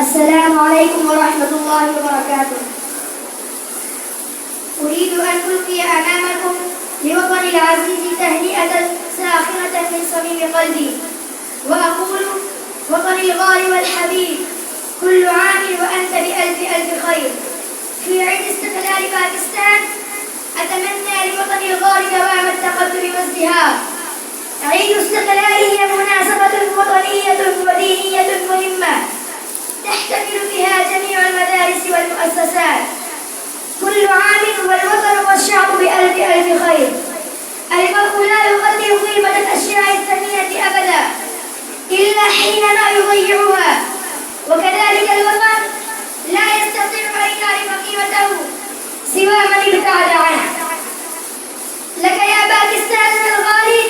السلام عليكم ورحمة الله وبركاته. أريد أن ألقي أمامكم لوطني العزيز تهنئة ساخنة من صميم قلبي، وأقول: وطني الغالي والحبيب، كل عام وأنت بألف ألف خير. في عيد استقلال باكستان أتمنى لوطني الغالي دوام التقدم وازدهار. عيد استقلال هي مناسبة وطنية ودينية مهمة تحتفل بها جميع المدارس والمؤسسات. كل عام والوطن والشعب بألف ألف خير. المرء لا يقدر قيمة الأشياء الثمينة أبدا إلا حينما يضيعها، وكذلك الوطن لا يستطيع أن يعرف قيمته سوى من ابتعد عنه. لك يا باكستان الغالي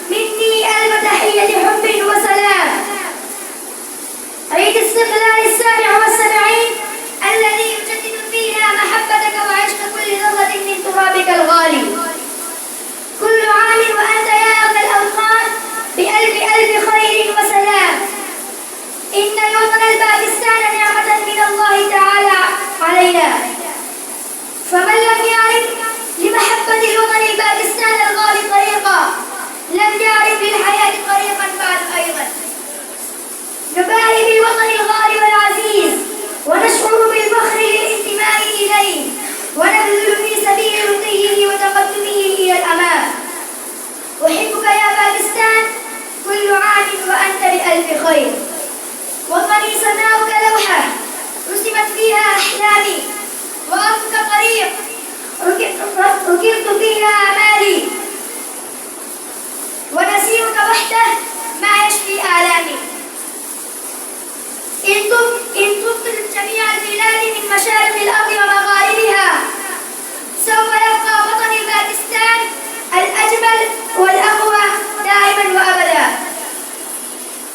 مني ألف تحية حب وسلام. عيد استقلال 77 الذي يجدد فينا محبتك وعشق كل ذرة من ترابك الغالي. كل عام وأنت يا أغلى الأوطان بألف ألف خير وسلام. إن الوطن الباكستان نعمة من الله تعالى علينا، فمن لم يعرف لمحبة الوطن الباكستان الغالي طريقا لم يعرف للحياة طريقا بعد أيضا. نباهي بالوطن الغالي والعزيز ونشعر بالفخر للانتماء إليه، ونبذل في سبيل رقيه وتقدمه إلى الأمام. أحبك يا باكستان، كل عام وأنت بألف خير. وطني سماؤك لوحة رسمت فيها أحلامي، وأرضك طريق ركبت فيها آمالي، ونسيرك وحده ما يشفي آلامي. إن تبطل جميع البلاد من مشارق الأرض ومغاربها، سوف يبقى وطني باكستان الأجمل والأقوى دائما وأبدا.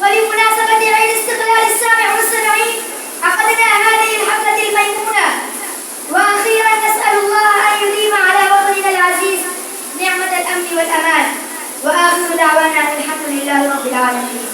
ولمناسبة عيد استقلال 77 عقدنا هذه الحفلة الميمونة، وأخيرا نسأل الله أن يديم على وطننا العزيز نعمة الأمن والأمان. وآخر دعوانا الحمد لله رب العالمين.